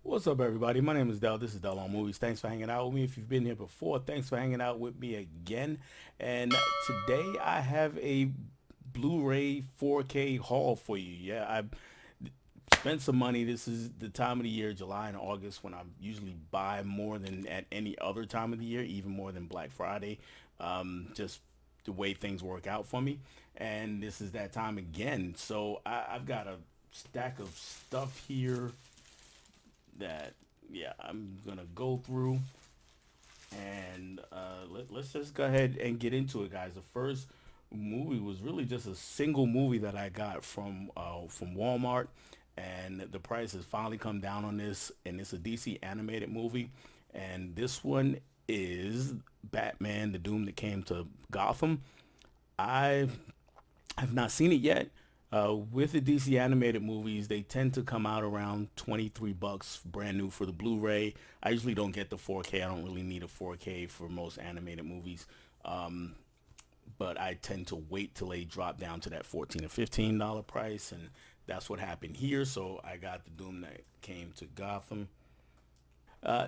What's up, everybody? My name is Dell. This is Dell on Movies. Thanks for hanging out with me. If you've been here before, thanks for hanging out with me again. And today I have a Blu Ray 4K haul for you. Yeah, I spent some money. This is the time of the year, July and August, when I usually buy more than at any other time of the year, even more than Black Friday. Just the way things work out for me. And this is that time again. So I've got a stack of stuff here that I'm gonna go through and let's just go ahead and get into it, guys. The first movie was really just a single movie that I got from Walmart, and the price has finally come down on this, and it's a DC animated movie, and this one is Batman: The Doom That Came to Gotham. I have not seen it yet. With the DC animated movies, they tend to come out around 23 bucks brand new for the Blu-ray. I usually don't get the 4K. I don't really need a 4K for most animated movies. Um, but I tend to wait till they drop down to that 14 or $15 price, and that's what happened here. So I got the Doom That Came to Gotham.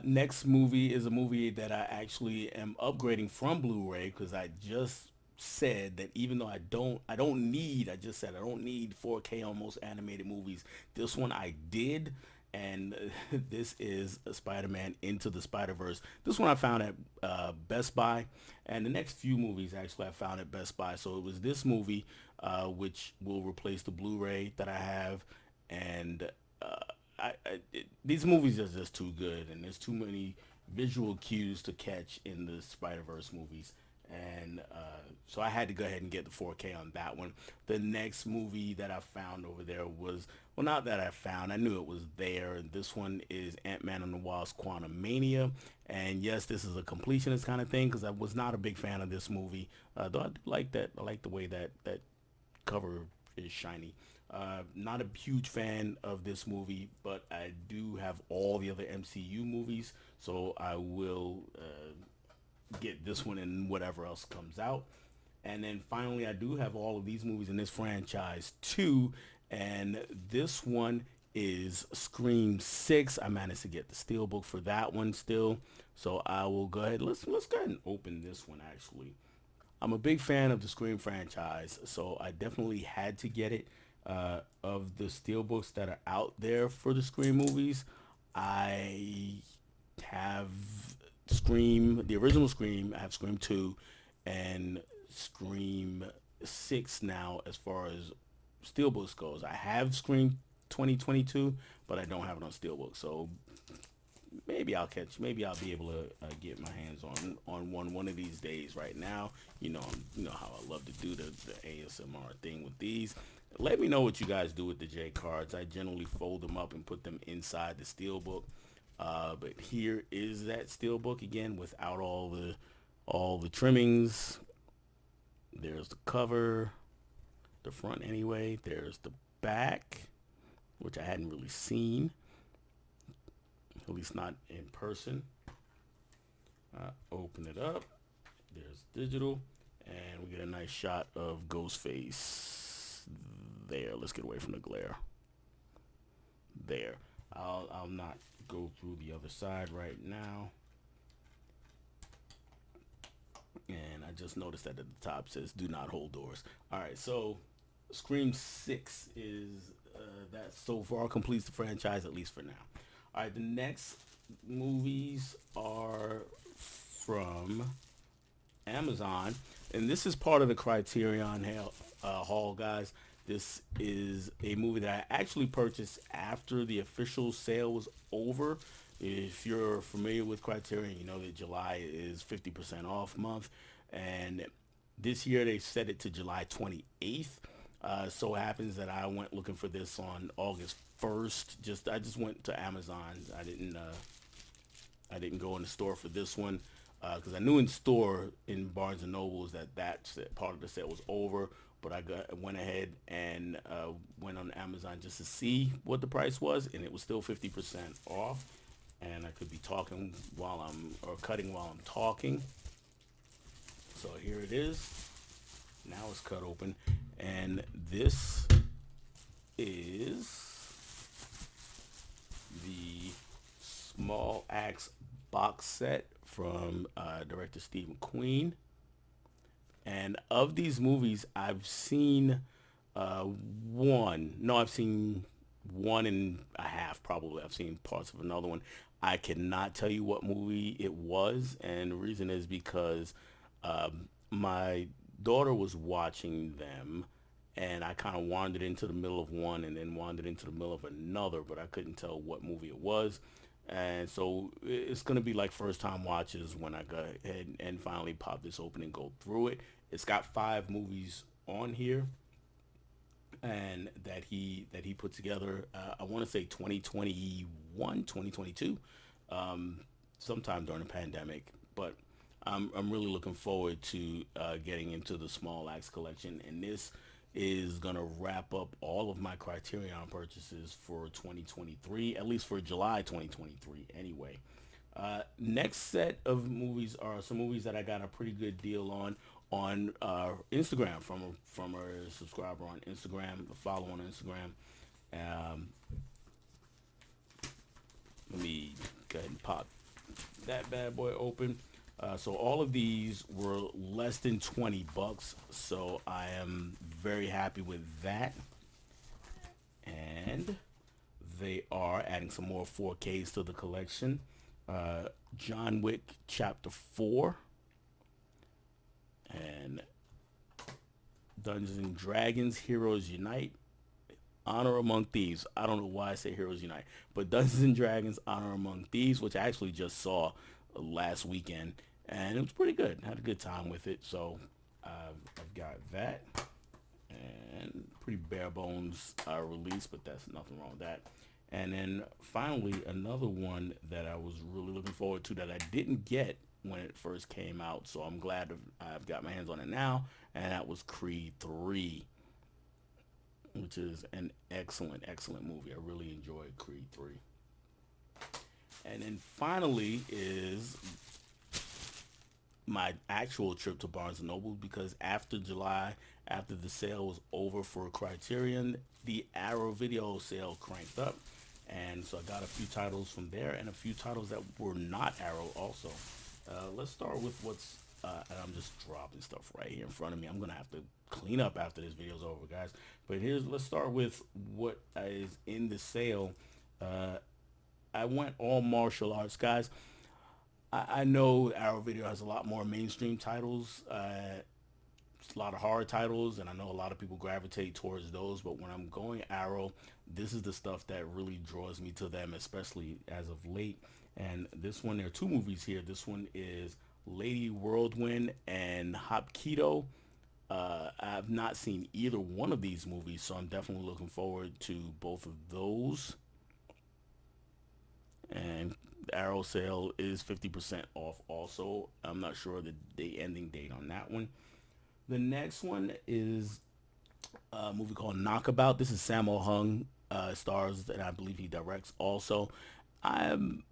Next movie is a movie that I actually am upgrading from Blu-ray because I just said that even though I just said I don't need 4K on most animated movies. This one I did, and this is Spider-Man Into the Spider-Verse. This one I found at Best Buy, and the next few movies actually I found at Best Buy. So it was this movie, which will replace the Blu-ray that I have, and these movies are just too good, and there's too many visual cues to catch in the Spider Verse movies, and so I had to go ahead and get the 4K on that one. The next movie that I found over there was, well, not that I found, I knew it was there. This one is Ant-Man and the Wasp: Quantumania, and yes, this is a completionist kind of thing because I was not a big fan of this movie, though I do like that. I like the way that cover is shiny. Not a huge fan of this movie, but I do have all the other MCU movies, so I will get this one and whatever else comes out. And then finally, I do have all of these movies in this franchise too, and this one is Scream 6. I managed to get the steelbook for that one still, so I will go ahead. Let's go ahead and open this one actually. I'm a big fan of the Scream franchise, so I definitely had to get it. Of the steelbooks that are out there for the Scream movies, I have Scream, the original Scream. I have Scream 2 and Scream 6 now as far as steelbooks goes. I have Scream 2022, but I don't have it on steelbook. So maybe I'll be able to get my hands on one of these days. Right now, you know how I love to do the ASMR thing with these. Let me know what you guys do with the J cards. I generally fold them up and put them inside the steelbook. But here is that steelbook again without all the trimmings. There's the cover, the front anyway. There's the back, which I hadn't really seen, at least not in person. Open it up. There's digital, and we get a nice shot of Ghostface there. Let's get away from the glare. There. I'll not go through the other side right now. And I just noticed that at the top says "Do not hold doors." All right, so Scream 6 is that so far completes the franchise, at least for now. All right, the next movies are from Amazon, and this is part of the Criterion haul, guys. This is a movie that I actually purchased after the official sale was over. If you're familiar with Criterion, you know that July is 50% off month, and this year they set it to July 28th. So happens that I went looking for this on August 1st. I just went to Amazon. I didn't go in the store for this one because I knew in store in Barnes and Nobles that part of the set was over. But went ahead and went on Amazon just to see what the price was, and it was still 50% off. And I could be talking or cutting while I'm talking. So here it is. Now it's cut open, and this is the Small Axe box set from director Steve McQueen. And of these movies, I've seen one. No, I've seen one and a half probably. I've seen parts of another one. I cannot tell you what movie it was, and the reason is because my daughter was watching them, and I kind of wandered into the middle of one and then wandered into the middle of another, but I couldn't tell what movie it was. And so it's gonna be like first time watches when I go ahead and finally pop this open and go through it. It's got five movies on here, and that he put together. I want to say 2021, 2022, sometime during the pandemic. But I'm really looking forward to getting into the Small Axe collection, and this is gonna wrap up all of my Criterion purchases for 2023, at least for July 2023. Anyway, next set of movies are some movies that I got a pretty good deal on Instagram from a subscriber on Instagram, a follow on Instagram. Um, Let me go ahead and pop that bad boy open. So all of these were less than 20 bucks, so I am very happy with that. And they are adding some more 4Ks to the collection. John Wick Chapter 4 and Dungeons and Dragons Heroes Unite. Honor Among Thieves. I don't know why I say Heroes Unite, but Dungeons and Dragons Honor Among Thieves, which I actually just saw last weekend, and it was pretty good. I had a good time with it, so I've got that, and pretty bare bones release, but that's nothing wrong with that. And then finally, another one that I was really looking forward to that I didn't get when it first came out, so I'm glad I've got my hands on it now, and that was Creed 3, which is an excellent, excellent movie. I really enjoyed Creed 3. And then finally is my actual trip to Barnes& and Noble, because after July, after the sale was over for Criterion, the Arrow video sale cranked up. And so I got a few titles from there and a few titles that were not Arrow also. Let's start with what's, and I'm just dropping stuff right here in front of me. I'm going to have to clean up after this video's over, guys. But let's start with what is in the sale. I went all martial arts, guys. I know Arrow Video has a lot more mainstream titles, a lot of horror titles, and I know a lot of people gravitate towards those. But when I'm going Arrow, this is the stuff that really draws me to them, especially as of late. And this one, there are two movies here. This one is Lady Whirlwind and Hapkido. I've not seen either one of these movies, so I'm definitely looking forward to both of those. And the Arrow sale is 50% off also. I'm not sure the ending date on that one. The next one is a movie called Knockabout. This is Sammo Hung stars, and I believe he directs also. I'm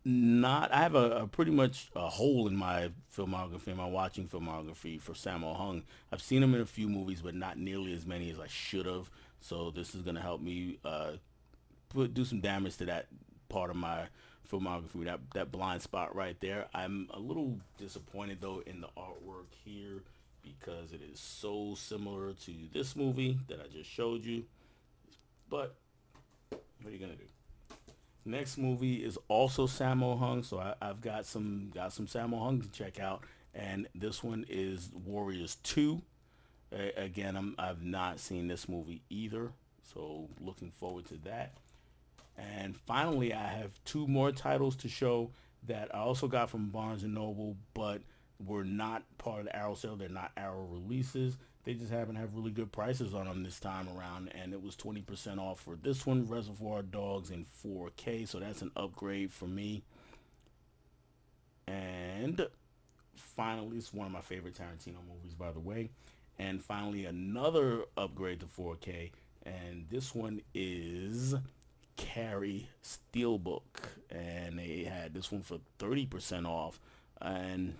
not, I have a pretty much a hole in my filmography, my watching filmography for Sammo Hung. I've seen him in a few movies, but not nearly as many as I should have. So this is going to help me do some damage to that part of my filmography, that blind spot right there. I'm a little disappointed though in the artwork here, because it is so similar to this movie that I just showed you. But what are you gonna do? Next movie is also Sammo Hung, so I've got some Sammo Hung to check out, and this one is Warriors 2. Again, I've not seen this movie either, so looking forward to that. And finally, I have two more titles to show that I also got from Barnes & Noble, but were not part of the Arrow sale. They're not Arrow releases. They just happen to have really good prices on them this time around, and it was 20% off for this one, Reservoir Dogs in 4K, so that's an upgrade for me. And finally, it's one of my favorite Tarantino movies, by the way. And finally, another upgrade to 4K, and this one is Carrie Steelbook, and they had this one for 30% off, and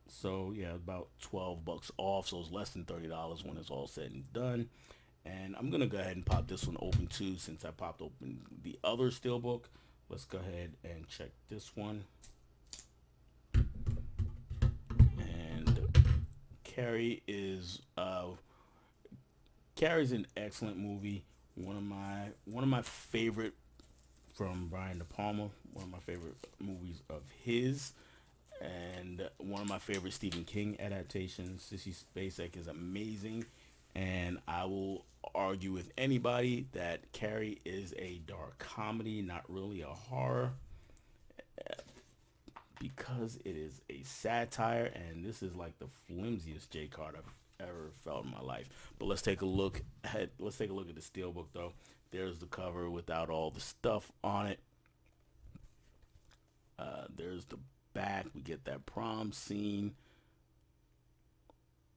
so yeah, about 12 bucks off, so it's less than $30 when it's all said and done. And I'm gonna go ahead and pop this one open too, since I popped open the other Steelbook. Let's go ahead and check this one. And Carrie's an excellent movie. One of my favorite from Brian De Palma. One of my favorite movies of his, and one of my favorite Stephen King adaptations. Sissy Spacek is amazing, and I will argue with anybody that Carrie is a dark comedy, not really a horror, because it is a satire, and this is like the flimsiest J card I've ever felt in my life. But let's take a look at the steelbook though. There's the cover without all the stuff on it. There's the back. We get that prom scene.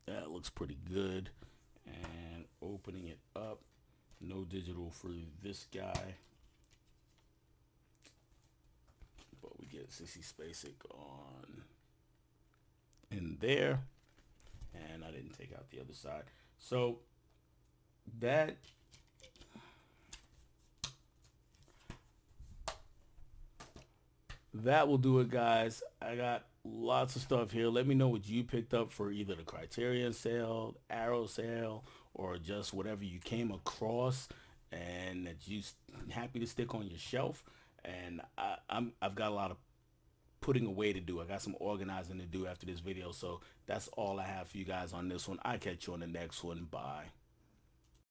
That looks pretty good. And opening it up, no digital for this guy, but we get Sissy Spacek on in there, and I didn't take out the other side. So that that will do it, guys. I got lots of stuff here. Let me know what you picked up for either the Criterion sale, Arrow sale, or just whatever you came across and that you happy to stick on your shelf. And I've got a lot of putting away to do. I got some organizing to do after this video. So that's all I have for you guys on this one. I'll catch you on the next one. Bye.